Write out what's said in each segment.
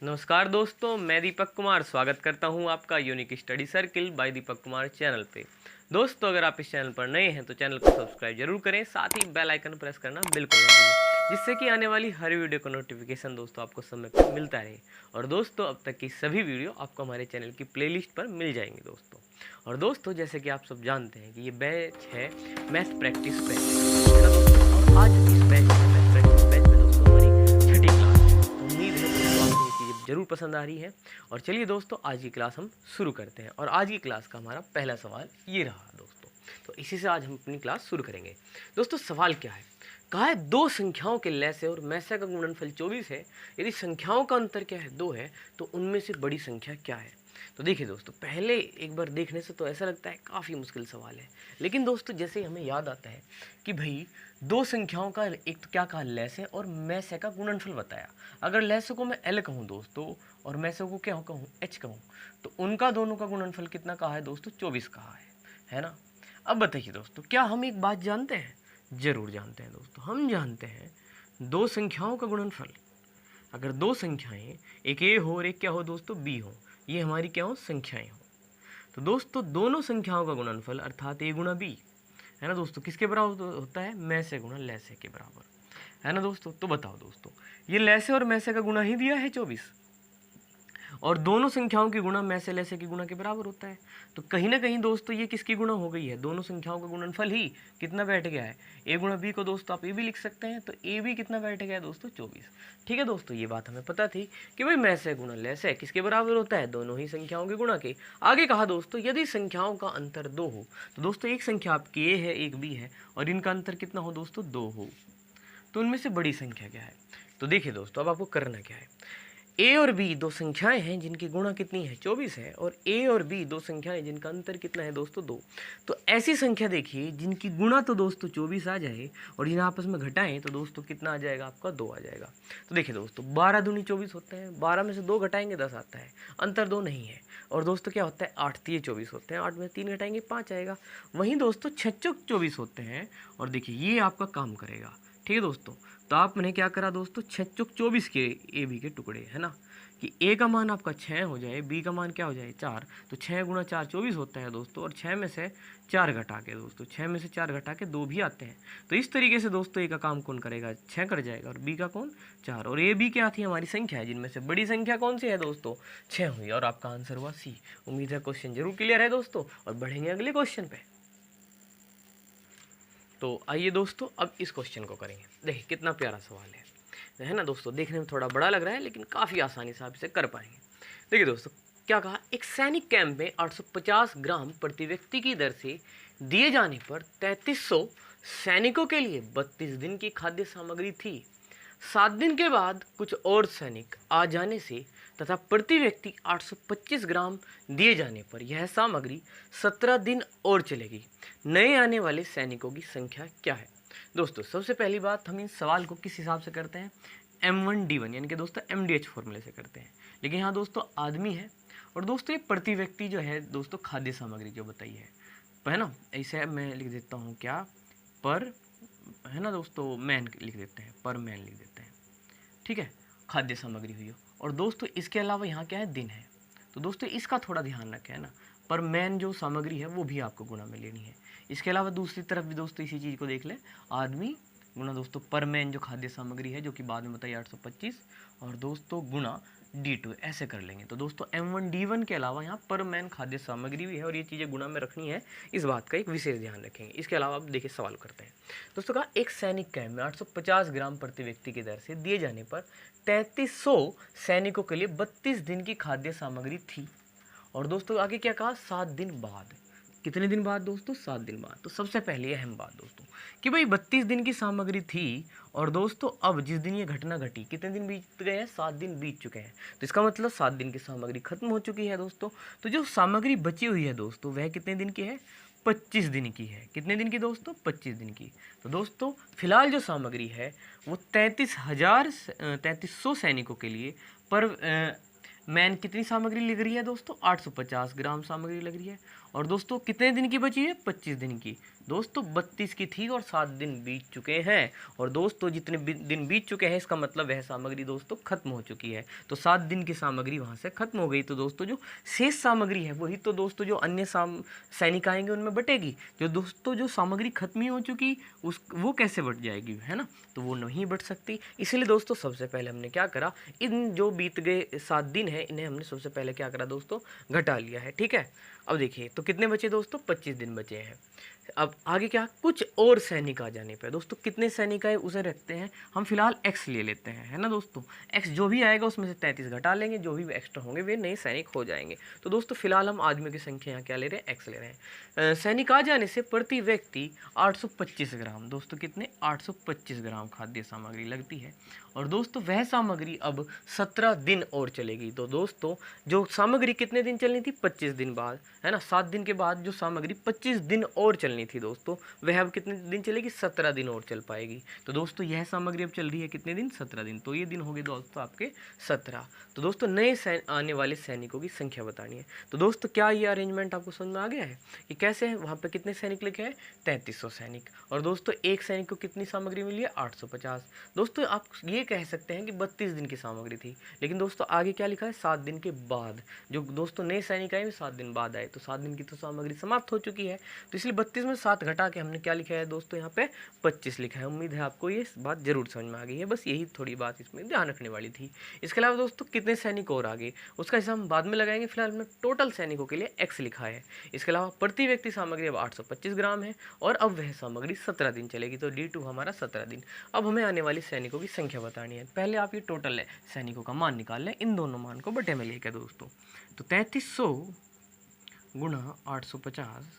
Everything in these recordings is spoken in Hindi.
नमस्कार दोस्तों, मैं दीपक कुमार स्वागत करता हूं आपका unique study circle bye Deepak Kumar channel पे। दोस्तों, अगर आप इस चैनल पर नए हैं तो चैनल को सब्सक्राइब जरूर करें, साथ ही बेल आइकन प्रेस करना बिल्कुल ना भूलें, जिससे कि आने वाली हर वीडियो का नोटिफिकेशन दोस्तों आपको समय पर मिलता रहे। और दोस्तों, अब तक की सभी वीडियो आपको हमारे चैनल की प्लेलिस्ट पर मिल जाएंगे दोस्तों। और दोस्तों, जैसे कि आप सब जानते हैं कि ये बैच है मैथ प्रैक्टिस बैच, है ना दोस्तों। और आज इस बैच में मैथ प्रैक्टिस बैच में दोस्तों हमारी छठी क्लास है। तो उम्मीद है दोस्तों आपको ये चीज़ें जरूर पसंद आ रही है। और चलिए दोस्तों, आज की क्लास हम शुरू करते हैं। और आज की क्लास का हमारा पहला सवाल ये रहा दोस्तों। तो इसी से आज हम अपनी क्लास शुरू करेंगे। दोस्तों, सवाल क्या है? कहा है दो संख्याओं के लसाए और मैसा का गुणनफल 24 है। यदि संख्याओं का अंतर क्या है 2 है, तो उनमें से बड़ी संख्या क्या है? तो देखिए दोस्तों, पहले एक बार देखने से तो ऐसा लगता है काफ़ी मुश्किल सवाल है, लेकिन दोस्तों जैसे हमें याद आता है कि भाई दो संख्याओं का एक तो क्या कहा लसाए और मैसा का गुणनफल बताया। अगर लसाए को मैं L कहूँ दोस्तों और मैसा को क्या कहूँ H कहूँ, तो उनका दोनों का गुणनफल कितना कहा है दोस्तों? 24 कहा है ना। अब बताइए दोस्तों, क्या हम एक बात जानते हैं? जरूर जानते हैं दोस्तों। हम जानते हैं दो संख्याओं का गुणनफल, अगर दो संख्याएं एक ए हो और एक क्या हो दोस्तों बी हो, ये हमारी क्या हो संख्याएं हो, तो दोस्तों दोनों संख्याओं का गुणनफल अर्थात ए गुणा बी है ना दोस्तों किसके बराबर होता है? मैसे गुणा लसाए के बराबर, है ना दोस्तों। तो बताओ दोस्तों, ये लसाए और मैसे का गुणा ही दिया है 24, और दोनों संख्याओं की गुणा मैसे लसाए की गुणा के बराबर होता है। तो कहीं ना कहीं दोस्तों ये किसकी गुणा हो गई है? दोनों संख्याओं का गुणनफल ही कितना बैठ गया है? ए गुणा बी को दोस्तों आप ए भी लिख सकते हैं, तो ए भी कितना बैठ गया है दोस्तों? 24। ठीक है दोस्तों, ये बात हमें पता थी कि भाई मैसे गुणा लसाए किसके बराबर होता है? दोनों ही संख्याओं के गुणा के। आगे कहा दोस्तों यदि संख्याओं का अंतर 2 हो, तो दोस्तों एक संख्या आपकी ए है एक बी है और इनका अंतर कितना हो दोस्तों? 2 हो, तो उनमें से बड़ी संख्या क्या है? तो देखिए दोस्तों, अब आपको करना क्या है, ए और बी दो संख्याएं हैं जिनकी गुणा कितनी है? 24 है, और ए और बी दो संख्याएं जिनका अंतर कितना है दोस्तों? 2। तो ऐसी संख्या देखिए जिनकी गुणा तो दोस्तों 24 आ जाए और जिन्हें आपस में घटाएं तो दोस्तों कितना आ जाएगा आपका? 2 आ जाएगा। तो देखिए दोस्तों, 12 दूनी 24 होते हैं, 12 में से 2 घटाएंगे 10 आता है, अंतर 2 नहीं है। और दोस्तों क्या होता है? 8 3 24 होते हैं, 8 में 3 घटाएंगे 5 आएगा। वहीं दोस्तों 6 चौक 24 होते हैं, और देखिए ये आपका काम करेगा। ठीक है दोस्तों, तो आपने क्या करा दोस्तों? 6 चौक 24 के ए बी के टुकड़े, है ना, कि ए का मान आपका 6 हो जाए, बी का मान क्या हो जाए? 4। तो 6 गुणा 4 24 होता है दोस्तों, और 6 में से 4 घटा के दोस्तों 6 में से 4 घटा के 2 भी आते हैं। तो इस तरीके से दोस्तों ए का काम कौन करेगा? 6 कर जाएगा, और बी का कौन? 4। और ए बी क्या थी? हमारी संख्या है, जिनमें से बड़ी संख्या कौन सी है दोस्तों? 6 हुई, और आपका आंसर हुआ सी। उम्मीद है क्वेश्चन जरूर क्लियर है दोस्तों, और बढ़ेंगे अगले क्वेश्चन पे। तो आइए दोस्तों अब इस क्वेश्चन को करेंगे। देखिए कितना प्यारा सवाल है ना दोस्तों। देखने में थोड़ा बड़ा लग रहा है, लेकिन काफ़ी आसानी से आप इसे कर पाएंगे। देखिए दोस्तों, क्या कहा? एक सैनिक कैंप में 850 ग्राम प्रति व्यक्ति की दर से दिए जाने पर 3300 सैनिकों के लिए 32 दिन की खाद्य सामग्री थी। 7 दिन के बाद कुछ और सैनिक आ जाने से तथा प्रति व्यक्ति 825 ग्राम दिए जाने पर यह सामग्री 17 दिन और चलेगी। नए आने वाले सैनिकों की संख्या क्या है? दोस्तों सबसे पहली बात, हम इस सवाल को किस हिसाब से करते हैं? M1D1 यानी कि दोस्तों MDH फॉर्मूले से करते हैं। लेकिन यहाँ दोस्तों आदमी है, और दोस्तों ये प्रति व्यक्ति जो है दोस्तों खाद्य सामग्री जो बताई है ना, ऐसे मैं लिख देता हूँ क्या? पर, है ना दोस्तों, मैन लिख देते हैं, पर मैन लिख देते हैं। ठीक है, खाद्य सामग्री हुई हो। और दोस्तों इसके अलावा यहाँ क्या है? दिन है। तो दोस्तों इसका थोड़ा ध्यान रखें, है ना, पर मैन जो सामग्री है वो भी आपको गुणा में लेनी है। इसके अलावा दूसरी तरफ भी दोस्तों इसी चीज़ को देख लें, आदमी गुणा दोस्तों पर मैन जो खाद्य सामग्री है जो कि बाद में बताइए 825, और दोस्तों गुणा D2, ऐसे कर लेंगे। तो दोस्तों M1D1 के अलावा यहाँ पर मैन खाद्य सामग्री भी है, और ये चीज़ें गुणा में रखनी है, इस बात का एक विशेष ध्यान रखेंगे। इसके अलावा आप देखिए सवाल करते हैं दोस्तों, कहा एक सैनिक कैंप में 850 ग्राम प्रति व्यक्ति की दर से दिए जाने पर 3300 सैनिकों के लिए 32 दिन की खाद्य सामग्री थी। और दोस्तों आगे क्या कहा? 7 दिन बाद। कितने दिन बाद दोस्तों? 7 दिन बाद। तो सबसे पहले अहम बात दोस्तों कि भाई 32 दिन की सामग्री थी, और दोस्तों अब जिस दिन ये घटना घटी कितने दिन बीत गए हैं? 7 दिन बीत चुके हैं। तो इसका मतलब 7 दिन की सामग्री खत्म हो चुकी है दोस्तों। तो जो सामग्री बची हुई है दोस्तों वह कितने दिन की है? 25 दिन की है। कितने दिन की दोस्तों? 25 दिन की। तो दोस्तों फिलहाल जो सामग्री है वो 3300 सैनिकों के लिए पर मैन कितनी सामग्री लग रही है दोस्तों? 850 ग्राम सामग्री लग रही है। और दोस्तों कितने दिन की बची है? 25 दिन की। दोस्तों 32 की थी और 7 दिन बीत चुके हैं। और दोस्तों जितने दिन बीत चुके हैं इसका मतलब वह सामग्री दोस्तों खत्म हो चुकी है। तो 7 दिन की सामग्री वहाँ से खत्म हो गई। तो दोस्तों जो शेष सामग्री है वही तो दोस्तों जो अन्य सैनिक आएंगे उनमें बटेगी। जो दोस्तों जो सामग्री खत्म ही हो चुकी उस वो कैसे बट जाएगी, है ना? तो वो नहीं बट सकती। इसलिए दोस्तों सबसे पहले हमने क्या करा, इन जो बीत गए 7 दिन है इन्हें हमने सबसे पहले क्या करा दोस्तों, घटा लिया है। ठीक है, अब देखिए तो कितने बचे दोस्तों? 25 दिन बचे हैं। अब आगे क्या, कुछ और सैनिक आ जाने पे दोस्तों कितने सैनिक आए उसे रखते हैं हम फिलहाल x ले लेते हैं, है ना दोस्तों। x जो भी आएगा उसमें से 33 घटा लेंगे, जो भी एक्स्ट्रा होंगे वे नए सैनिक हो जाएंगे। तो दोस्तों फिलहाल हम आदमियों की संख्या यहाँ क्या ले रहे हैं, x ले रहे हैं। सैनिक आ जाने से प्रति व्यक्ति 825 ग्राम, दोस्तों कितने, 825 ग्राम खाद्य सामग्री लगती है। और दोस्तों वह सामग्री अब 17 दिन और चलेगी। तो दोस्तों जो सामग्री कितने दिन चलनी थी, 25 दिन बाद, है ना। 7 दिन के बाद जो सामग्री 25 दिन और चलनी थी दोस्तों, वह अब कितने दिन चलेगी, 17 दिन और चल पाएगी। तो दोस्तों यह सामग्री अब चल रही है कितने दिन, 17 दिन। तो ये दिन हो गए दोस्तों आपके 17। तो दोस्तों नए आने वाले सैनिकों की संख्या बतानी है। तो दोस्तों क्या ये अरेंजमेंट आपको समझ में आ गया है कि कैसे है? वहाँ पे कितने सैनिक लिखे हैं, 3300 सैनिक। और दोस्तों एक सैनिक को कितनी सामग्री मिली है, 850। दोस्तों आप ये कह सकते हैं कि 32 दिन की सामग्री थी, लेकिन दोस्तों आगे क्या लिखा है, 7 दिन के बाद। जो दोस्तों नए सैनिक आए 7 दिन बाद आए, तो 7 दिन की तो सामग्री समाप्त हो चुकी है। तो इसलिए 32 में 7 घटा के हमने क्या लिखा है दोस्तों, यहाँ पे 25 लिखा है। उम्मीद है आपको ये बात जरूर समझ में आ गई है। बस यही थोड़ी बात इसमें ध्यान रखने वाली थी। इसके अलावा दोस्तों कितने सैनिक और आगे उसका हिसाब हम बाद में लगाएंगे। फिलहाल हमने टोटल सैनिकों के लिए x लिखा है। इसके अलावा प्रति व्यक्ति सामग्री अब 825 ग्राम है और अब वह सामग्री 17 दिन चलेगी। तो D2 हमारा 17 दिन। अब हमें आने वाली सैनिकों की संख्या बतानी है। पहले आप ये टोटल है सैनिकों का मान निकाल लें, इन दोनों मान को बटे में लेकर दोस्तों। तो 3300 गुणा 850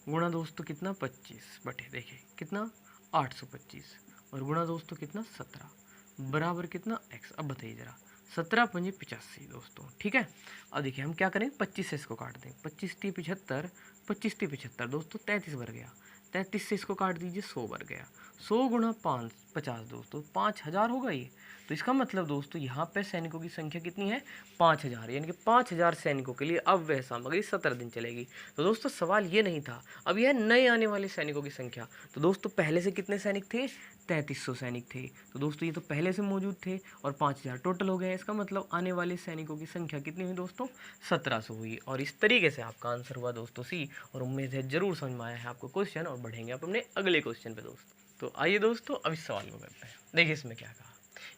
गुणा दोस्तों कितना, 25 बटे देखिए कितना 825 और गुणा दोस्तों कितना 17 बराबर कितना x। अब बताइए जरा, 17 पंजे 85 दोस्तों। ठीक है, अब देखिए हम क्या करें, 25 से इसको काट दें, 25 × 75, 25 × 75 दोस्तों 33 बन गया। 33 से इसको काट दीजिए, 100 बन गया। 100 गुणा 50 दोस्तों 5000 होगा ये। तो इसका मतलब दोस्तों यहाँ पे सैनिकों की संख्या कितनी है, 5000, यानी कि 5000 सैनिकों के लिए अब वह सामग्री 17 दिन चलेगी। तो दोस्तों सवाल ये नहीं था, अब यह नए आने वाले सैनिकों की संख्या। तो दोस्तों पहले से कितने सैनिक थे, 3300 सैनिक थे। तो दोस्तों ये तो पहले से मौजूद थे और 5000 टोटल हो गए। इसका मतलब आने वाले सैनिकों की संख्या कितनी हुई दोस्तों, 1700 हुई। और इस तरीके से आपका आंसर हुआ दोस्तों सी। और उम्मीद है जरूर समझ में आया है आपको क्वेश्चन, और बढ़ेंगे आप अपने अगले क्वेश्चन पे दोस्तों। तो आइए दोस्तों अब इस सवाल को करते हैं। देखिए इसमें क्या कहा,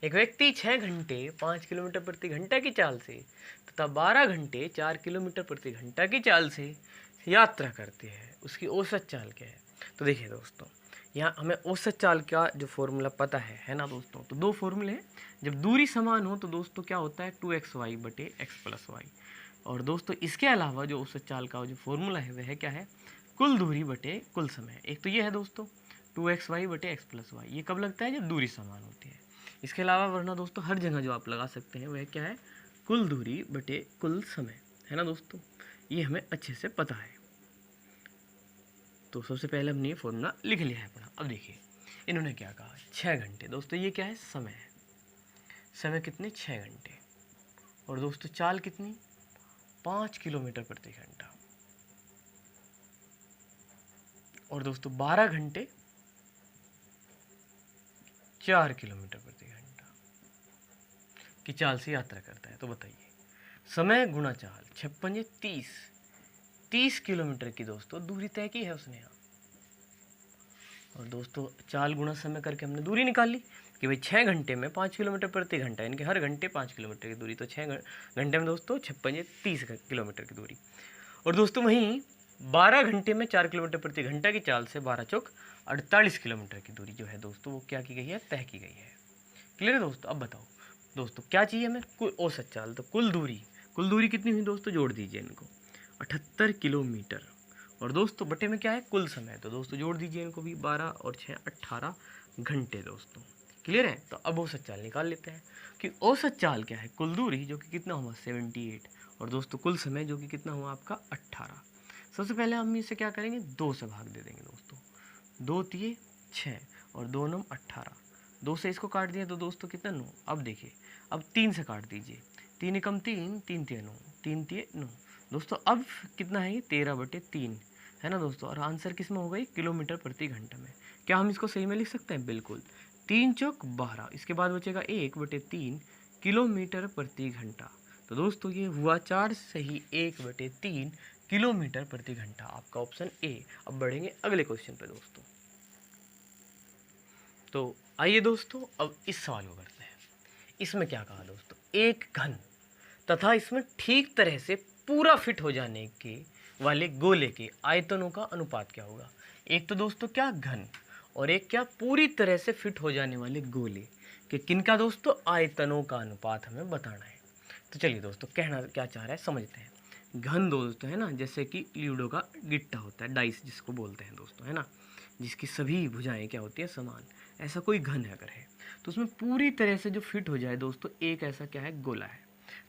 एक व्यक्ति 6 घंटे 5 किलोमीटर प्रति घंटा की चाल से तथा 12 घंटे 4 किलोमीटर प्रति घंटा की चाल से यात्रा करते हैं, उसकी औसत चाल क्या है। तो देखिए दोस्तों यहाँ हमें औसत चाल का जो फॉर्मूला पता है ना दोस्तों। तो दो फॉर्मूले हैं, जब दूरी समान हो तो दोस्तों क्या होता है, 2xy बटे x + y। और दोस्तों इसके अलावा जो औसत चाल का जो फॉर्मूला है वह क्या है, कुल दूरी बटे कुल समय। एक तो ये है दोस्तों 2xy बटे x + y, ये कब लगता है, जब दूरी समान होती है। इसके अलावा वरना दोस्तों हर जगह जो आप लगा सकते हैं वह क्या है, कुल दूरी बटे कुल समय, है ना दोस्तों। ये हमें अच्छे से पता है। तो सबसे पहले हमने ये फॉर्मूला लिख लिया है अपना। अब देखिए इन्होंने क्या कहा, 6 घंटे। दोस्तों ये क्या है, समय है। समय कितने, 6 घंटे। और दोस्तों चाल कितनी, 5 किलोमीटर प्रति घंटा। और दोस्तों 12 घंटे 4 किलोमीटर प्रति घंटा की चाल से यात्रा करता है। तो बताइए समय गुणा चाल, 6 पंजे 30 किलोमीटर की दोस्तों दूरी तय की है उसने यहाँ। और दोस्तों चाल गुणा समय करके हमने दूरी निकाल ली कि भाई 6 घंटे में 5 किलोमीटर प्रति घंटा, यानी कि हर घंटे 5 किलोमीटर की दूरी। तो 6 घंटे में दोस्तों 6 पंजे 30 किलोमीटर की दूरी। और दोस्तों वहीं 12 घंटे में 4 किलोमीटर प्रति घंटा की चाल से 12 चौक 48 किलोमीटर की दूरी जो है दोस्तों वो क्या की गई है, तय की गई है। क्लियर है दोस्तों। अब बताओ दोस्तों क्या चाहिए हमें, कुल औसत चाल। तो कुल दूरी कितनी हुई दोस्तों, जोड़ दीजिए इनको, 78 किलोमीटर। और दोस्तों बटे में क्या है, कुल समय। तो दोस्तों जोड़ दीजिए इनको भी, 12 और 6 18 घंटे दोस्तों। क्लियर है। तो अब औसत चाल निकाल लेते हैं कि औसत चाल क्या है, कुल दूरी जो कि कितना हुआ 78, और दोस्तों कुल समय जो कि कितना हुआ आपका 18। सबसे पहले हम इसे क्या करेंगे, 2 से भाग दे देंगे दोस्तों। 2 तिये 6 और 2 9 18। 2 से इसको काट दिया तो दोस्तों कितना 9। अब देखिए अब 3 से काट दीजिए, 3 एकम 3, 3 तिये 9, 3 तिये 9। दोस्तों अब कितना है ये 13/3 है ना दोस्तों, और आंसर किस में होगा ये किलोमीटर प्रति घंटा में। क्या हम इसको सही में लिख सकते हैं? बिल्कुल। 3 चौक 12, इसके बाद बचेगा 1/3 किलोमीटर प्रति घंटा। तो दोस्तों ये हुआ 4 सही 1/3 किलोमीटर प्रति घंटा, आपका ऑप्शन ए। अब बढ़ेंगे अगले क्वेश्चन पे दोस्तों। तो आइए दोस्तों अब इस सवाल को करते हैं। इसमें क्या कहा दोस्तों, एक घन तथा इसमें ठीक तरह से पूरा फिट हो जाने के वाले गोले के आयतनों का अनुपात क्या होगा। एक तो दोस्तों क्या घन, और एक क्या पूरी तरह से फिट हो जाने वाले गोले के किनका दोस्तों आयतनों का अनुपात हमें बताना है। तो चलिए दोस्तों कहना क्या चाह रहा है समझते हैं। घन दोस्तों है ना, जैसे कि लूडो का गिट्टा होता है, डाइस जिसको बोलते हैं दोस्तों है ना, जिसकी सभी भुजाएं क्या होती है समान, ऐसा कोई घन अगर है तो उसमें पूरी तरह से जो फिट हो जाए दोस्तों, एक ऐसा क्या है गोला है।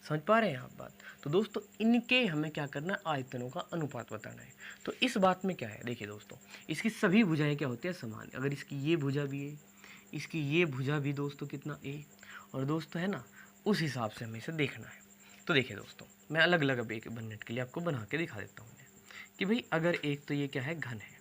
समझ पा रहे हैं आप बात। तो दोस्तों इनके हमें क्या करना है, आयतनों का अनुपात बताना है। तो इस बात में क्या है, देखिए दोस्तों इसकी सभी भुजाएं क्या होती है समान। अगर इसकी ये भुजा भी है, इसकी ये भुजा भी दोस्तों कितना ए, और दोस्तों है ना उस हिसाब से हमें इसे देखना है। तो देखिए दोस्तों मैं अलग अलग अब एक मिनट के लिए आपको बना के दिखा देता हूँ कि भाई अगर एक तो ये क्या है घन है,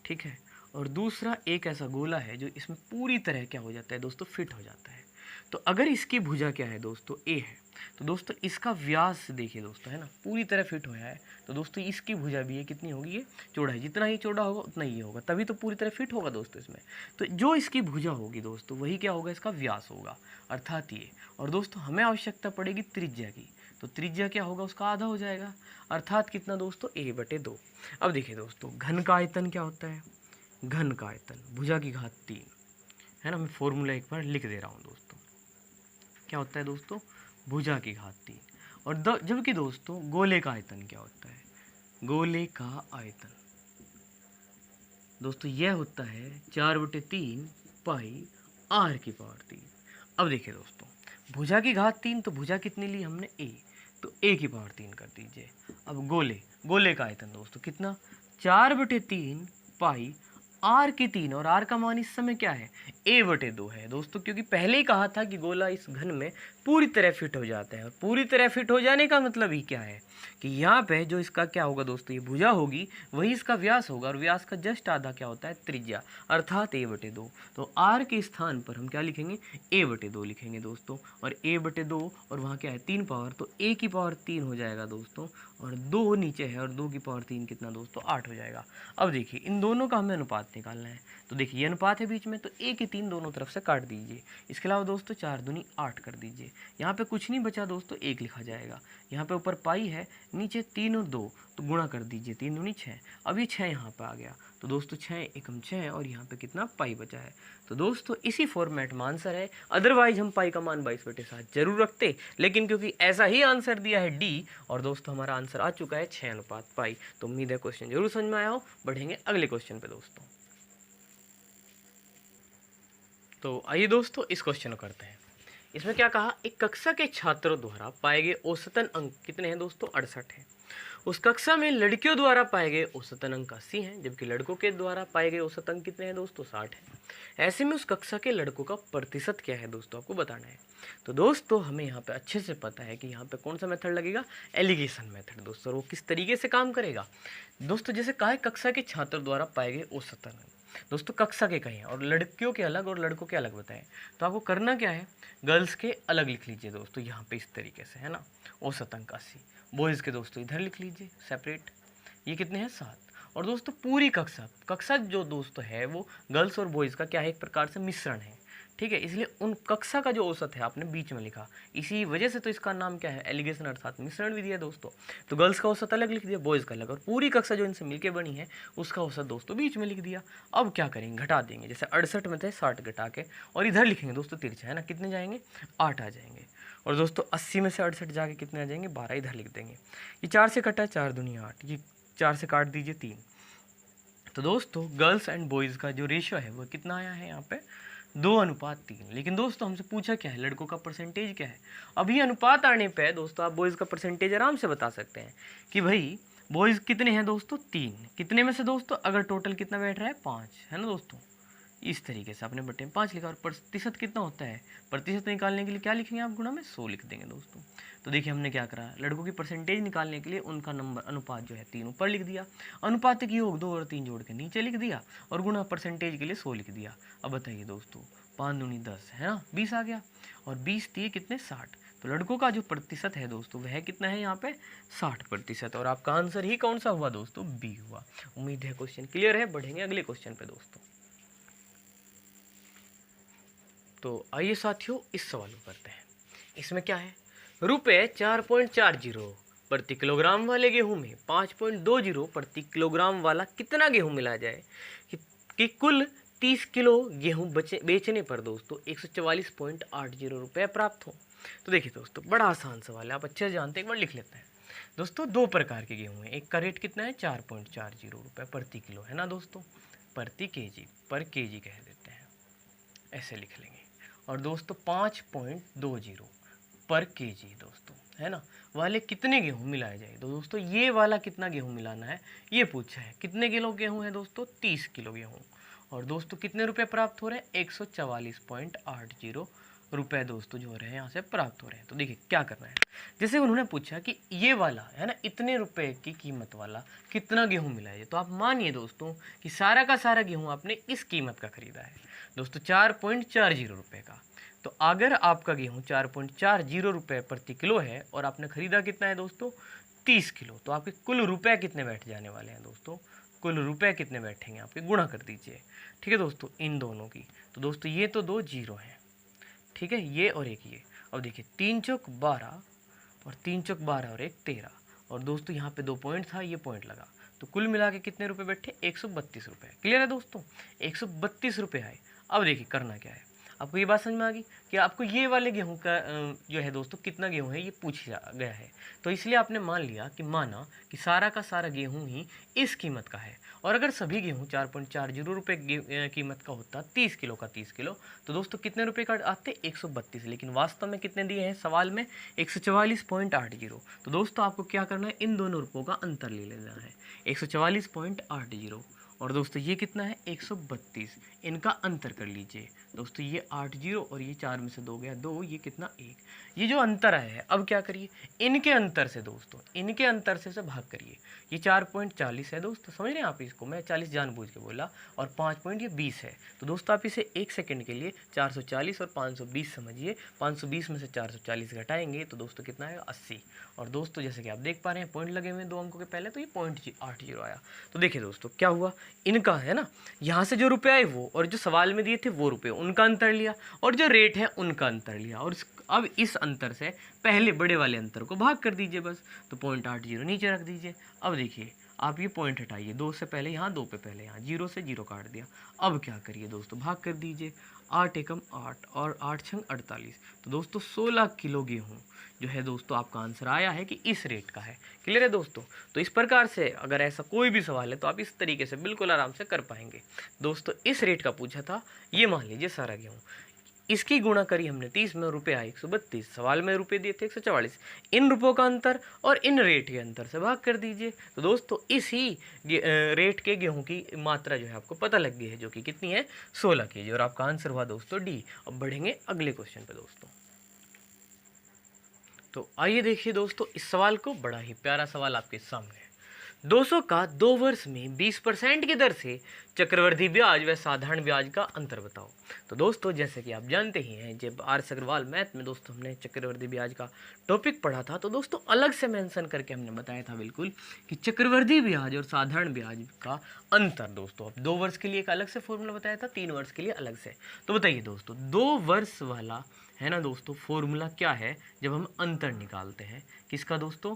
ठीक है, और दूसरा एक ऐसा गोला है जो इसमें पूरी तरह क्या हो जाता है दोस्तों फिट हो जाता है। तो अगर इसकी भुजा क्या है दोस्तों ए है, तो दोस्तों इसका व्यास देखिए दोस्तों है ना पूरी तरह फिट होया है, तो दोस्तों इसकी भुजा भी ये कितनी होगी, ये चौड़ाई, जितना ही चौड़ा होगा उतना ही होगा, तभी तो पूरी तरह फिट होगा दोस्तों इसमें। तो जो इसकी भुजा होगी दोस्तों वही क्या होगा, इसका व्यास होगा, अर्थात ये। और दोस्तों हमें आवश्यकता पड़ेगी त्रिज्या की, तो त्रिज्या क्या होगा उसका आधा हो जाएगा, अर्थात कितना दोस्तों a/2। अब देखिए दोस्तों घन का आयतन क्या होता है, घन का आयतन भुजा की घात 3 है ना। मैं फॉर्मूला एक बार लिख दे रहा हूँ दोस्तों, क्या होता है दोस्तों भुजा की घात 3, और जबकि दोस्तों गोले का आयतन क्या होता है, गोले का आयतन दोस्तों यह होता है 4/3 पाई r⁴। अब देखिए दोस्तों भुजा की घात 3, तो भुजा कितनी ली हमने a, तो a⁴ कर दीजिए। अब गोले का आयतन दोस्तों कितना 4/3 पाई r⁴, और r का मान इस समय क्या है a/2 है दोस्तों, क्योंकि पहले ही कहा था कि गोला इस घन में पूरी तरह फिट हो जाता है। और पूरी तरह फिट हो जाने का मतलब ही क्या है कि यहाँ पे जो इसका क्या होगा दोस्तों, ये भुजा होगी वही इसका व्यास होगा, और व्यास का जस्ट आधा क्या होता है त्रिज्या, अर्थात a/2। तो r के स्थान पर हम क्या लिखेंगे a/2 लिखेंगे दोस्तों, और a/2 और वहाँ क्या है 3 पावर, तो a⁴ हो जाएगा दोस्तों, और 2 नीचे है, और 2⁴ कितना दोस्तों 8 हो जाएगा। अब देखिए इन दोनों का हमें अनुपात निकालना है, तो देखिए ये अनुपात है बीच में, तो a के 3 दोनों तरफ से काट दीजिए। इसके अलावा दोस्तों 4 दूनी 8 कर दीजिए, यहाँ पे कुछ नहीं बचा दोस्तों 1 लिखा जाएगा। यहाँ पे ऊपर पाई है, नीचे 3 और 2, तो गुणा कर दीजिए, 3 दूनी 6, अब ये 6 यहाँ पे आ गया, तो दोस्तों 6 एकम 6, और यहाँ पे कितना पाई बचा है। तो दोस्तों इसी फॉर्मेट में आंसर है, अदरवाइज हम पाई का मान 22/7 जरूर रखते, लेकिन क्योंकि ऐसा ही आंसर दिया है डी, और दोस्तों हमारा आंसर आ चुका है 6:पाई। तो उम्मीद है क्वेश्चन जरूर समझ में आया हो। बढ़ेंगे अगले क्वेश्चन पे दोस्तों। तो आइए दोस्तों इस क्वेश्चन को करते हैं। इसमें क्या कहा, एक कक्षा के छात्रों द्वारा पाए गए औसतन अंक कितने हैं दोस्तों 68 हैं। उस कक्षा में लड़कियों द्वारा पाए गए औसतन अंक 80 हैं, जबकि लड़कों के द्वारा पाए गए औसत अंक कितने हैं दोस्तों 60 हैं। ऐसे में उस कक्षा के लड़कों का प्रतिशत क्या है दोस्तों आपको बताना है। तो दोस्तों हमें यहाँ पे अच्छे से पता है कि यहाँ पे कौन सा मेथड लगेगा, एलिगेशन मेथड दोस्तों। वो किस तरीके से काम करेगा दोस्तों, जैसे कहा है कक्षा के छात्र द्वारा पाए गए औसतन अंक, दोस्तों कक्षा के कहें और लड़कियों के अलग और लड़कों के अलग बताएं, तो आपको करना क्या है, गर्ल्स के अलग लिख लीजिए दोस्तों यहाँ पे इस तरीके से है ना, औसत अंक 80, बॉयज़ के दोस्तों इधर लिख लीजिए सेपरेट, ये कितने हैं 7। और दोस्तों पूरी कक्षा जो दोस्तों है वो गर्ल्स और बॉयज़ का क्या है, एक प्रकार से मिश्रण है, ठीक है, इसलिए उन कक्षा का जो औसत है आपने बीच में लिखा, इसी वजह से तो इसका नाम क्या है, एलिगेशन अर्थात मिश्रण विधि है दोस्तों। तो गर्ल्स का औसत अलग लिख दिया, बॉयज़ का अलग, और पूरी कक्षा जो इनसे मिलके बनी है उसका औसत दोस्तों बीच में लिख दिया। अब क्या करेंगे, घटा देंगे, जैसे 68 में थे 60 घटा के, और इधर लिखेंगे दोस्तों तिरछा है ना, कितने जाएंगे 8 आ जाएंगे। और दोस्तों 80 में से 68 जाके कितने आ जाएंगे 12, इधर लिख देंगे। ये 4 से कटा 4 दूनी 8, ये 4 से काट दीजिए 3। तो दोस्तों गर्ल्स एंड बॉयज़ का जो रेशियो है वो कितना आया है यहाँ पे 2:3। लेकिन दोस्तों हमसे पूछा क्या है, लड़कों का परसेंटेज क्या है। अभी अनुपात आने पे दोस्तों आप बॉयज़ का परसेंटेज आराम से बता सकते हैं कि भाई बॉयज़ कितने हैं दोस्तों 3, कितने में से दोस्तों, अगर टोटल कितना बैठ रहा है 5 है ना दोस्तों, इस तरीके से आपने बटे में 5 लिखा। और प्रतिशत कितना होता है, प्रतिशत निकालने के लिए क्या लिखेंगे आप, गुणा में 100 लिख देंगे दोस्तों। तो देखिए हमने क्या करा, लड़कों की परसेंटेज निकालने के लिए उनका नंबर अनुपात जो है 3 ऊपर लिख दिया, अनुपात की योग 2 और 3 जोड़ के नीचे लिख दिया, और गुणा परसेंटेज के लिए 100 लिख दिया। अब बताइए दोस्तों, 5 दूनी 10 है ना, 20 आ गया, और 20 दिए कितने, 60। तो लड़कों का जो प्रतिशत है दोस्तों वह कितना है यहाँ पे, 60%। और आपका आंसर ही कौन सा हुआ दोस्तों, बी हुआ। उम्मीद है क्वेश्चन क्लियर है। बढ़ेंगे अगले क्वेश्चन पे दोस्तों। तो आइए साथियों इस सवाल को करते हैं। इसमें क्या है, रुपये 4.40 प्रति किलोग्राम वाले गेहूं में 5.20 प्रति किलोग्राम वाला कितना गेहूं मिला जाए कि कुल 30 किलो गेहूं बेचने पर दोस्तों 144.80 रुपये प्राप्त हो। तो देखिए दोस्तों, बड़ा आसान सवाल है, आप अच्छे से जानते हैं, एक बार लिख लेते हैं दोस्तों। 2 प्रकार के गेहूं हैं, एक का रेट कितना है, 4.40 रुपये प्रति किलो है ना दोस्तों, प्रति केजी, पर केजी कह देते हैं, ऐसे लिख लेंगे। और दोस्तों 5.20 पर केजी दोस्तों है ना, वाले कितने गेहूं मिलाए जाए। तो दोस्तों ये वाला कितना गेहूं मिलाना है ये पूछा है। कितने किलो गेहूं है दोस्तों, 30 किलो गेहूं। और दोस्तों कितने रुपए प्राप्त हो रहे हैं, 144.80 रुपए दोस्तों जो हो रहे हैं यहाँ से प्राप्त हो रहे हैं। तो देखिए क्या करना है, जैसे उन्होंने पूछा कि ये वाला है ना, इतने रुपए की कीमत वाला कितना गेहूं मिलाया जाए, तो आप मानिए दोस्तों कि सारा का सारा गेहूं आपने इस कीमत का खरीदा है दोस्तों, 4.40 रुपये का। तो अगर आपका गेहूं 4.40 रुपये प्रति किलो है और आपने खरीदा कितना है दोस्तों, 30 किलो, तो आपके कुल रुपए कितने बैठ जाने वाले हैं दोस्तों, कुल रुपए कितने बैठेंगे आपके, गुणा कर दीजिए। ठीक है दोस्तों, इन दोनों की। तो दोस्तों ये तो 2 जीरो हैं, ठीक है, ये और एक ये। अब देखिए 3 चौक 12 और 3 चौक 12 और 1 13, और दोस्तों यहाँ पे 2 पॉइंट था, ये पॉइंट लगा, तो कुल मिला के कितने रुपए बैठे, 132 रुपये। क्लियर है दोस्तों, 132 रुपये आए। अब देखिए करना क्या है, आपको ये बात समझ में आ गई कि आपको ये वाले गेहूं का जो है दोस्तों कितना गेहूं है ये पूछा गया है। तो इसलिए आपने मान लिया कि माना कि सारा का सारा गेहूं ही इस कीमत का है। और अगर सभी गेहूं 4.40 रुपये कीमत का होता, 30 किलो का 30 किलो, तो दोस्तों कितने रुपए का आते, 132। लेकिन वास्तव में कितने दिए हैं सवाल में, 144.80। तो दोस्तों आपको क्या करना है, इन दोनों रुपयों का अंतर ले लेना है, 144.80। और दोस्तों ये कितना है, 132, इनका अंतर कर लीजिए दोस्तों, ये 80 और ये 4 में से 2 गया 2, ये कितना 1, ये जो अंतर आया है। अब क्या करिए, इनके अंतर से दोस्तों, इनके अंतर से भाग करिए। ये 4.40 है दोस्तों, समझ रहे हैं आप इसको, मैं 40 जानबूझ के बोला, और 5 पॉइंट ये 20 है। तो दोस्तों आप इसे 1 सेकंड के लिए 440 और 520 समझिए। 520 में से 440 घटाएंगे तो दोस्तों कितना है, 80। और दोस्तों जैसे कि आप देख पा रहे हैं पॉइंट लगे हुए हैं 2 अंकों के पहले, तो ये 0.80 आया। तो देखिए दोस्तों क्या हुआ, इनका है ना, यहाँ से जो रुपये आए वो, और जो सवाल में दिए थे वो रुपये, उनका अंतर लिया, और जो रेट है उनका अंतर लिया। और अब इस अंतर से पहले बड़े वाले अंतर को भाग कर दीजिए बस। तो 0.80 नीचे रख दीजिए। अब देखिए आप ये पॉइंट हटाइए, 2 से पहले यहाँ, 2 पे पहले यहाँ, 0 से 0 काट दिया। अब क्या करिए दोस्तों, भाग कर दीजिए, 8 एकम 8 और 8 छंग 48। तो दोस्तों 16 किलो गेहूँ जो है दोस्तों आपका आंसर आया है कि इस रेट का है। क्लियर है दोस्तों। तो इस प्रकार से अगर ऐसा कोई भी सवाल है तो आप इस तरीके से बिल्कुल आराम से कर पाएंगे दोस्तों। इस रेट का पूछा था, ये मान लीजिए सारा गेहूँ, इसकी गुणा करी हमने 30 में, रुपये आए 132, सवाल में रुपये दिए थे 144, इन रुपयों का अंतर और इन रेट के अंतर से भाग कर दीजिए। तो दोस्तों इसी रेट के गेहूं की मात्रा जो है आपको पता लग गई है, जो कि कितनी है, 16 केजी। और आपका आंसर हुआ दोस्तों डी। अब बढ़ेंगे अगले क्वेश्चन पे दोस्तों। तो आइए देखिए दोस्तों इस सवाल को, बड़ा ही प्यारा सवाल आपके सामने है। 200 का 2 वर्ष में 20% की दर से चक्रवृद्धि ब्याज व साधारण ब्याज का अंतर बताओ। तो दोस्तों जैसे कि आप जानते ही हैं, जब आर.एस. अग्रवाल मैथ में दोस्तों हमने चक्रवृद्धि ब्याज का टॉपिक पढ़ा था, तो दोस्तों अलग से मेंशन करके हमने बताया था बिल्कुल कि चक्रवृद्धि ब्याज और साधारण ब्याज का अंतर। दोस्तों अब 2 वर्ष के लिए एक अलग से फॉर्मूला बताया था, 3 वर्ष के लिए अलग से। तो बताइए दोस्तों 2 वर्ष वाला है ना दोस्तों फॉर्मूला क्या है जब हम अंतर निकालते हैं, किसका दोस्तों,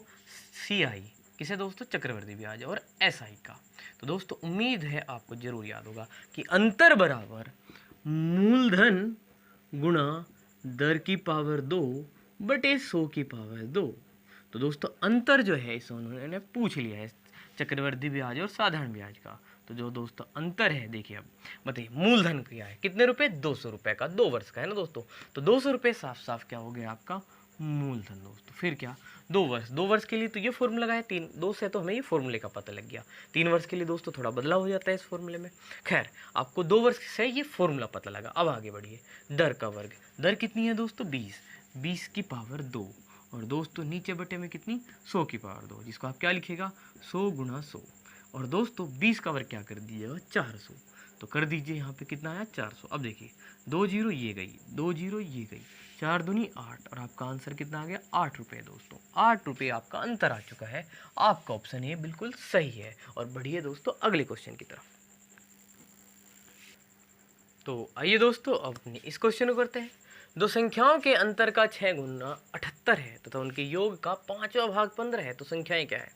CI, किसे दोस्तों, चक्रवृद्धि ब्याज और SI का। तो दोस्तों उम्मीद है आपको जरूर याद होगा कि अंतर बराबर मूलधन गुणा दर की पावर 2 बटे 100 की पावर 2। तो दोस्तों अंतर जो है इसे उन्होंने पूछ लिया है चक्रवृद्धि ब्याज और साधारण ब्याज का। तो जो दोस्तों अंतर है देखिए, अब बताइए मूलधन क्या है, कितने रुपए, 200 रुपए का, 2 वर्ष का है ना दोस्तों। तो 200 रुपये साफ साफ क्या हो गया आपका, मूलधन दोस्तों। फिर क्या, 2 वर्ष, 2 वर्ष के लिए तो ये फॉर्मूला लगाया, 2 से तो हमें ये फॉर्मूले का पता लग गया। 3 वर्ष के लिए दोस्तों थोड़ा बदलाव हो जाता है इस फॉर्मूले में। खैर, आपको 2 वर्ष से ये फॉर्मूला पता लगा। अब आगे बढ़िए, दर का वर्ग। दर कितनी है दोस्तों, 20, 20 की पावर 2, और दोस्तों नीचे बटे में कितनी, 100 की पावर 2, जिसको आप क्या लिखेगा, 100 गुणा 100। और दोस्तों 20 का वर्ग क्या कर दीजिएगा, 400, तो कर दीजिए यहाँ पे कितना आया, 400। अब देखिए 2 जीरो ये गई, 2 जीरो ये गई, 4 दूनी 8, और आपका आंसर कितना आ गया, 8 रुपये दोस्तों। 8 रुपये आपका अंतर आ चुका है। आपका ऑप्शन ये बिल्कुल सही है। और बढ़िए दोस्तों अगले क्वेश्चन की तरफ। तो आइए दोस्तों अब अपने इस क्वेश्चन को करते हैं। दो संख्याओं के अंतर का 6 गुना 78 है तथा उनके योग का 5वां भाग 15 है, तो संख्याएं क्या है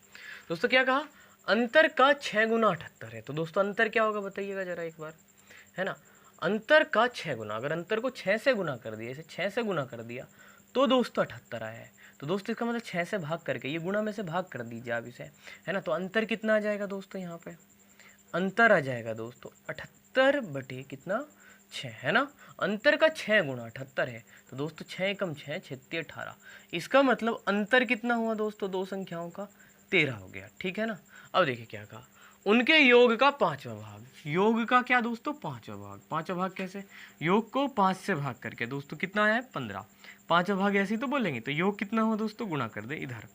दोस्तों। क्या कहा, अंतर का 6 गुना 78 है, तो दोस्तों अंतर क्या होगा बताइएगा जरा एक बार, है ना। अंतर का 6 गुना, अगर अंतर को 6 से गुना कर दिया, इसे 6 से गुना कर दिया तो दोस्तों 78 आया है। तो दोस्तों इसका मतलब 6 से भाग करके, ये गुणा में से भाग कर दीजिए आप इसे, है ना। तो अंतर कितना आ जाएगा दोस्तों, यहाँ पे अंतर आ जाएगा दोस्तों 78 बटे कितना, 6, है ना। अंतर का 6 गुना 78 है, तो दोस्तों 6 कम 6 छत्ती 18। इसका मतलब अंतर कितना हुआ दोस्तों, दो संख्याओं का 13 हो गया, ठीक है ना। अब देखिए क्या कहा, उनके योग का 5वां भाग। योग का क्या दोस्तों, 5वां भाग। 5वां भाग कैसे, योग को 5 से भाग करके दोस्तों कितना आया है, 15। 5वां भाग ऐसे ही तो बोलेंगे, तो योग कितना हुआ दोस्तों, गुणा कर दे इधर,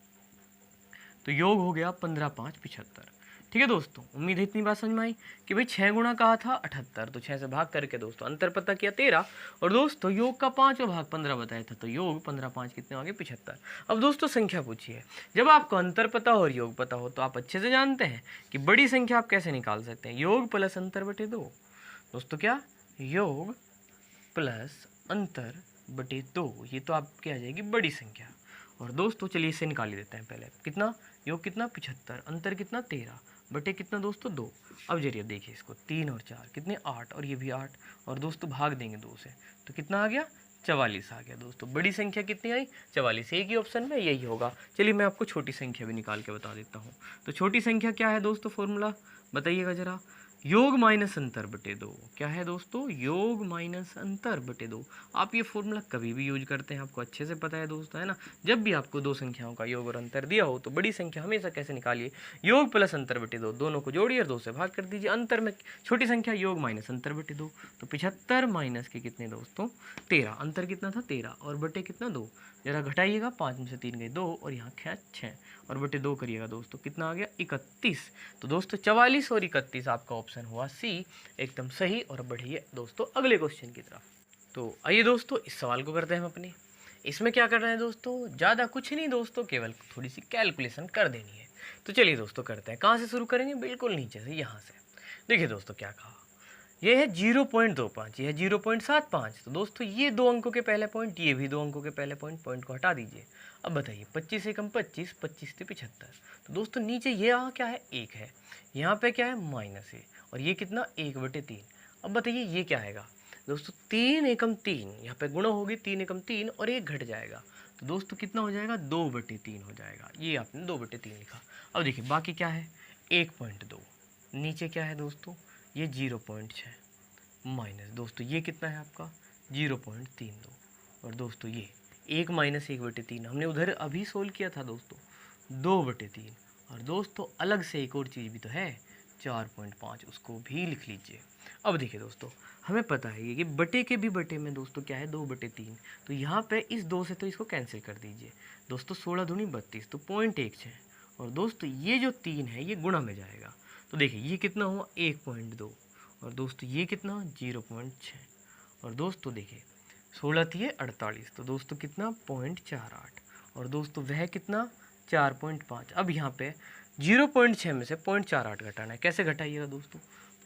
तो योग हो गया 15 5 75। ठीक है दोस्तों, उम्मीद है इतनी बात समझ में आई कि भाई 6 गुणा कहा था 78, तो 6 से भाग करके दोस्तों अंतर पता किया 13, और दोस्तों योग का 5वां भाग 15 बताया था, तो योग 15 5 कितने हो गए, 75। अब दोस्तों संख्या पूछिए, जब आपको अंतर पता हो और योग पता हो तो आप अच्छे से जानते हैं कि बड़ी संख्या आप कैसे निकाल सकते हैं, योग प्लस अंतर बटे 2। दोस्तों क्या, योग प्लस अंतर बटे 2, ये तो आपकी आ जाएगी बड़ी संख्या। और दोस्तों चलिए इसे निकाल ही देते हैं पहले, कितना, योग कितना 75, अंतर कितना 13 बटे कितना दोस्तों 2। अब जरिए देखिए इसको, 3 और 4 कितने 8, और ये भी 8, और दोस्तों भाग देंगे 2 से, तो कितना आ गया 44 आ गया दोस्तों। बड़ी संख्या कितनी आई, 44। एक ही ऑप्शन में यही होगा। चलिए मैं आपको छोटी संख्या भी निकाल के बता देता हूँ। तो छोटी संख्या क्या है दोस्तों, फॉर्मूला बताइएगा जरा, योग माइनस अंतर बटे 2। क्या है दोस्तों, योग माइनस अंतर बटे 2। आप ये फॉर्मूला कभी भी यूज करते हैं, आपको अच्छे से पता है दोस्तों, है ना। जब भी आपको दो संख्याओं का योग और अंतर दिया हो तो बड़ी संख्या हमेशा कैसे निकालिए, योग प्लस अंतर बटे 2, दोनों को जोड़िए और 2 से भाग कर दीजिए। अंतर में छोटी संख्या योग माइनस अंतर बटे 2, तो 75 माइनस के कितने दोस्तों 13, अंतर कितना था 13, और बटे कितना 2, जरा घटाइएगा, 5 में से 3 गए 2, और यहाँ क्या 6, और बटे 2 करिएगा दोस्तों, कितना आ गया 31। तो दोस्तों 44 और 31 आपका ऑप्शन हुआ सी, एकदम सही। और बढ़िए दोस्तों अगले क्वेश्चन की तरफ। तो आइए दोस्तों इस सवाल को करते हैं हम अपने। इसमें क्या कर रहे हैं दोस्तों, ज़्यादा कुछ नहीं दोस्तों, केवल थोड़ी सी कैलकुलेशन कर देनी है। तो चलिए दोस्तों करते हैं, कहाँ से शुरू करेंगे, बिल्कुल नीचे से, यहाँ से। देखिए दोस्तों क्या कहा, ये है 0.25, ये है 0.75। तो दोस्तों ये 2 अंकों के पहले पॉइंट, ये भी 2 अंकों के पहले पॉइंट, पॉइंट को हटा दीजिए। अब बताइए 25 से कम 25, 25 से 75। तो दोस्तों नीचे ये यहाँ क्या है, 1 है, यहाँ पे क्या है माइनस है, और ये कितना 1/3। अब बताइए ये क्या आएगा दोस्तों, 3 एकम 3, यहाँ पे गुणा होगी 3 एकम 3, और 1 घट जाएगा, तो दोस्तों कितना हो जाएगा 2/3 हो जाएगा। ये आपने 2/3 लिखा। अब देखिए बाकी क्या है, 1.2, नीचे क्या है दोस्तों, ये 0.6 माइनस दोस्तों ये कितना है आपका 0.32, और दोस्तों ये 1 माइनस 1/3 हमने उधर अभी सोल्व किया था दोस्तों, 2/3। और दोस्तों अलग से एक और चीज़ भी तो है 4.5, उसको भी लिख लीजिए। अब देखिए दोस्तों हमें पता है कि बटे के भी बटे में दोस्तों क्या है 2/3, तो यहाँ पे इस 2 से तो इसको कैंसिल कर दीजिए दोस्तों, 16 दूनी 32, तो 0.16। और दोस्तों ये जो 3 है ये गुणा में जाएगा, तो देखिए ये कितना हुआ 1.2, और दोस्तों ये कितना 0.6, और दोस्तों देखिए 16 थी 48, तो दोस्तों कितना 0.48, और दोस्तों वह कितना 4.5। अब यहाँ पे 0.6 में से 0.48 घटाना है, कैसे घटाइएगा दोस्तों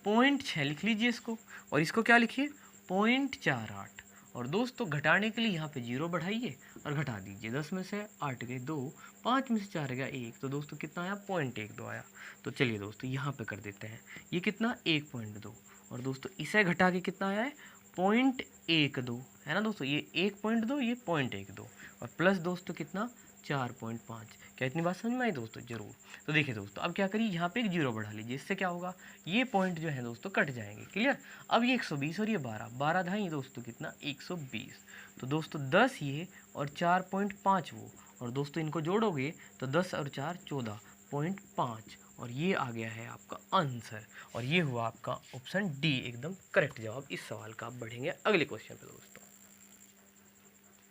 0.6 लिख लीजिए इसको, और इसको क्या लिखिए 0.48। और दोस्तों घटाने के लिए यहाँ पे 0 बढ़ाइए और घटा दीजिए, 10 में से 8 गए 2, 5 में से 4 गया 1, तो दोस्तों कितना आया 0.12 आया। तो चलिए दोस्तों यहाँ पे कर देते हैं, ये कितना 1.2, और दोस्तों इसे घटा के कितना आया है 0.12 है ना दोस्तों, ये 1.2 ये 0.12 और प्लस दोस्तों कितना 4.5। क्या इतनी बात समझ में आई दोस्तों? जरूर। तो देखिए दोस्तों अब क्या करिए, यहाँ पे एक जीरो बढ़ा लीजिए, इससे क्या होगा ये पॉइंट जो है दोस्तों कट जाएंगे। क्लियर? अब ये 120 और ये 12 धाई दोस्तों कितना 120। तो दोस्तों 10 ये और 4.5 वो, और दोस्तों इनको जोड़ोगे तो 10 और 4 14.5 और ये आ गया है आपका आंसर। और ये हुआ आपका ऑप्शन डी एकदम करेक्ट जवाब इस सवाल का। आप बढ़ेंगे अगले क्वेश्चन पे दोस्तों।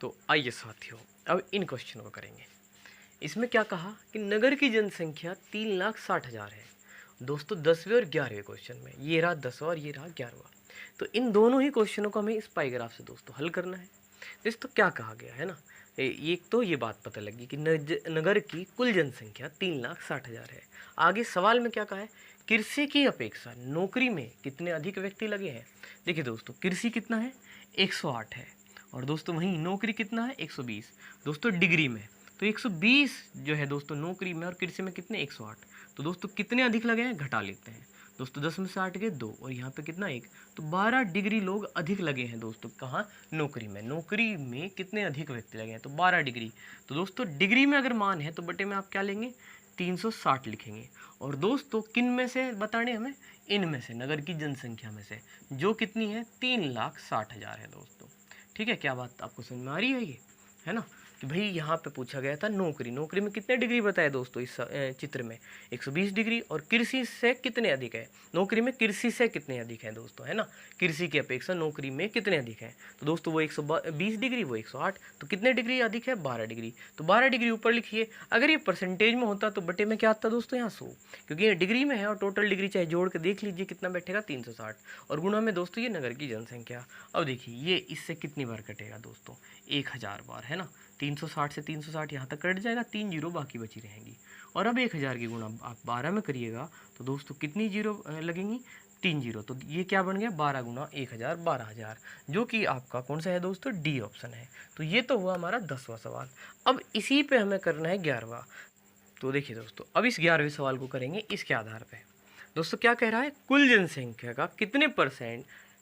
तो आइए साथियों अब इन क्वेश्चनों को करेंगे। इसमें क्या कहा कि नगर की जनसंख्या 3,60,000 है दोस्तों 10वें और 11वें क्वेश्चन में। ये रहा 10वां और ये रहा 11वां। तो इन दोनों ही क्वेश्चनों को हमें इस पाईग्राफ से दोस्तों हल करना है। दोस्तों क्या कहा गया है ना, एक तो ये बात पता लगी कि नगर की कुल जनसंख्या 3,60,000 है। आगे सवाल में क्या कहा है, कृषि की अपेक्षा नौकरी में कितने अधिक व्यक्ति लगे हैं। देखिए दोस्तों कृषि कितना है 108 है और दोस्तों वहीं नौकरी कितना है 120 दोस्तों डिग्री में। तो 120 जो है दोस्तों नौकरी में और कृषि में कितने 108। तो दोस्तों कितने अधिक लगे हैं घटा लेते हैं दोस्तों, 10 में से 8 गए 2 और यहाँ पे कितना 1, तो 12 डिग्री लोग अधिक लगे हैं दोस्तों। कहाँ? नौकरी में। नौकरी में कितने अधिक व्यक्ति लगे हैं तो 12 डिग्री। तो दोस्तों डिग्री में अगर मान है तो बटे में आप क्या लेंगे 360 लिखेंगे। और दोस्तों किन में से बताने हमें, इनमें से नगर की जनसंख्या में से, जो कितनी है 3,60,000 है दोस्तों। ठीक है, क्या बात आपको समझ में आ रही है ये, है ना? कि भाई यहाँ पे पूछा गया था नौकरी, नौकरी में कितने डिग्री बताए दोस्तों इस चित्र में 120 डिग्री, और कृषि से कितने अधिक है, नौकरी में कृषि से कितने अधिक है दोस्तों, है ना? कृषि की अपेक्षा नौकरी में कितने अधिक है, तो दोस्तों वो 120 डिग्री वो 108, तो कितने डिग्री अधिक है 12 डिग्री। तो 12 डिग्री ऊपर लिखिए। अगर ये परसेंटेज में होता तो बटे में क्या आता दोस्तों यहाँ 100, क्योंकि ये डिग्री में है और टोटल डिग्री चाहे जोड़ के देख लीजिए कितना बैठेगा 360, और गुणा में दोस्तों ये नगर की जनसंख्या। अब देखिए ये इससे कितनी बार कटेगा दोस्तों 1000 बार, है ना? 360 से 360 यहाँ तक कट जाएगा, 3 जीरो बाकी बची रहेंगी। और अब 1000 की गुणा आप 12 में करिएगा तो दोस्तों कितनी जीरो लगेंगी 3 जीरो। तो ये क्या बन गया 12 गुना 1000 12,000, जो कि आपका कौन सा है दोस्तों डी ऑप्शन है। तो ये तो हुआ हमारा 10वां सवाल। अब इसी पे हमें करना है 11वां। तो देखिए दोस्तों अब इस 11वें सवाल को करेंगे इसके आधार पे। दोस्तों क्या कह रहा है, कुल जनसंख्या का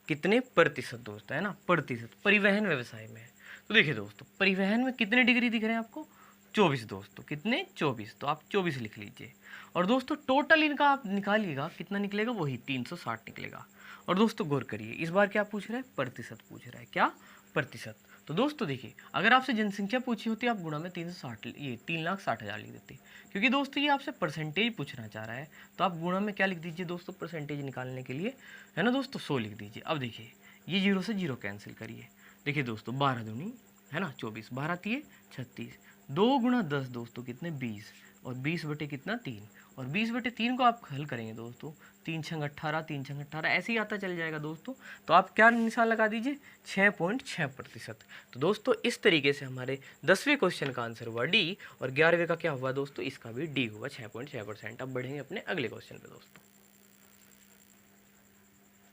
कितने प्रतिशत दोस्तों, है ना, प्रतिशत परिवहन व्यवसाय में है। तो देखिए दोस्तों परिवहन में कितने डिग्री दिख रहे हैं आपको 24 दोस्तों, कितने 24, तो आप 24 लिख लीजिए। और दोस्तों टोटल इनका आप निकालिएगा कितना निकलेगा, वही 360 निकलेगा। और दोस्तों गौर करिए इस बार क्या पूछ रहा है, प्रतिशत पूछ रहा है, क्या प्रतिशत। तो दोस्तों देखिए अगर आपसे जनसंख्या पूछी होती आप गुणा में 360 ये 3,60,000 लिख देते, क्योंकि दोस्तों ये आपसे परसेंटेज पूछना चाह रहा है। तो आप गुणा में क्या लिख दीजिए दोस्तों परसेंटेज निकालने के लिए, है ना दोस्तों 100 लिख दीजिए। अब देखिए ये जीरो से जीरो कैंसिल करिए। देखिए दोस्तों 12 दूनी है ना 24, 12 तिये 36, 2 गुणा 10 दोस्तों कितने 20, और 20 बटे कितना 3, और 20 बटे 3 को आप हल करेंगे दोस्तों 3 छंग 18, 3 छंग 18 ऐसे ही आता चल जाएगा दोस्तों। तो आप क्या निशान लगा दीजिए 6.6%। तो दोस्तों इस तरीके से हमारे 10वें क्वेश्चन का आंसर हुआ डी, और 11वें का क्या हुआ दोस्तों, इसका भी डी हुआ 6.6%। अब बढ़ेंगे अपने अगले क्वेश्चन पे दोस्तों।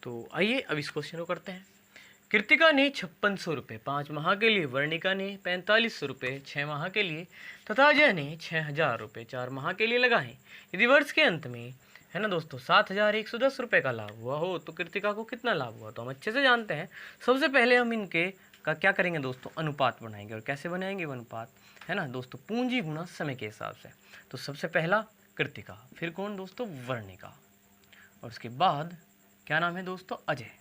तो आइए अब इस क्वेश्चन को करते हैं। कृतिका ने 5600 रुपये 5 माह के लिए, वर्णिका ने 4500 रुपये 6 माह के लिए तथा अजय ने 6000 रुपये 4 माह के लिए लगाए। यदि वर्ष के अंत में, है ना दोस्तों, 7110 रुपये का लाभ हुआ हो तो कृतिका को कितना लाभ हुआ, तो हम अच्छे से जानते हैं। सबसे पहले हम इनके का क्या करेंगे दोस्तों, अनुपात बनाएंगे। और कैसे बनाएंगे वो अनुपात, है ना दोस्तों, पूंजी गुणा समय के हिसाब से। तो सबसे पहला कृतिका, फिर कौन दोस्तों वर्णिका, और उसके बाद क्या नाम है दोस्तों अजय।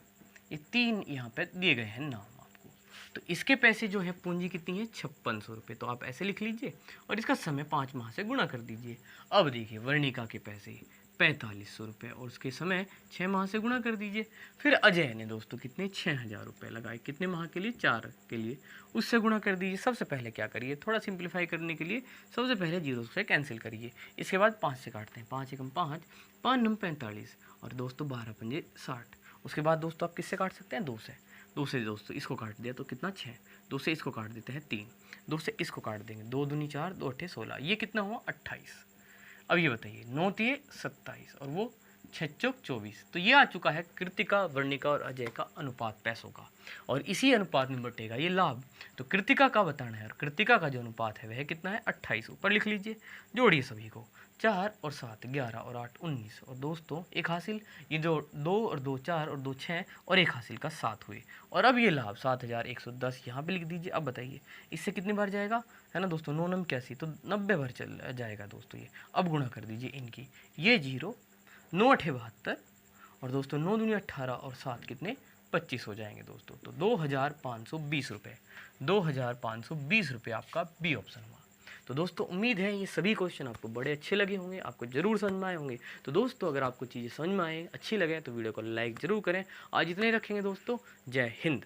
ये 3 यहाँ पे दिए गए हैं नाम आपको। तो इसके पैसे जो है पूंजी कितनी है 5600 रुपये, तो आप ऐसे लिख लीजिए और इसका समय 5 माह से गुणा कर दीजिए। अब देखिए वर्णिका के पैसे 4500 रुपये और उसके समय 6 माह से गुणा कर दीजिए। फिर अजय ने दोस्तों कितने 6000 रुपये लगाए, कितने माह के लिए 4 के लिए, उससे गुणा कर दीजिए। सबसे पहले क्या करिए, थोड़ा सिंप्लीफाई करने के लिए सबसे पहले जीरो से कैंसिल करिए। इसके बाद 5 से काटते हैं, 5 एकम 5, 5 नम 45 और दोस्तों 12 पंजे 60। उसके बाद दोस्तों आप किससे काट सकते हैं 2 से, 2 से दोस्तों इसको काट दिया तो कितना 6, 2 से इसको काट देते हैं 3, 2 से इसको काट देंगे 2 दूनी 4, 2 अट्ठे 16, ये कितना हुआ 28। अब ये बताइए 9 तिये 27 और वो 6 चौक 24। तो ये आ चुका है कृतिका, वर्णिका और अजय का अनुपात पैसों का, और इसी अनुपात में बटेगा ये लाभ। तो कृतिका का बताना है, और कृतिका का जो अनुपात है वह कितना है 28। ऊपर लिख लीजिए, जोड़िए सभी को, 4 और 7 11 और 8 19, और दोस्तों एक हासिल, ये जो 2 और 2 4 और 2 6 और एक हासिल का 7 हुए। और अब ये लाभ 7110 यहाँ पे लिख दीजिए। अब बताइए इससे कितनी बार जाएगा, है ना दोस्तों, 9 9 81, तो 90 बार चल जाएगा दोस्तों ये। अब गुणा कर दीजिए इनकी, ये 0 9 8 72, और दोस्तों 9 दूनी 18 और 7 कितने 25 हो जाएंगे दोस्तों। तो 2520 रुपये, 2520 रुपये आपका बी ऑप्शन हुआ। तो दोस्तों उम्मीद है ये सभी क्वेश्चन आपको बड़े अच्छे लगे होंगे, आपको ज़रूर समझ में आए होंगे। तो दोस्तों अगर आपको चीज़ें समझ में आए, अच्छी लगे, तो वीडियो को लाइक ज़रूर करें। आज इतने ही रखेंगे दोस्तों, जय हिंद।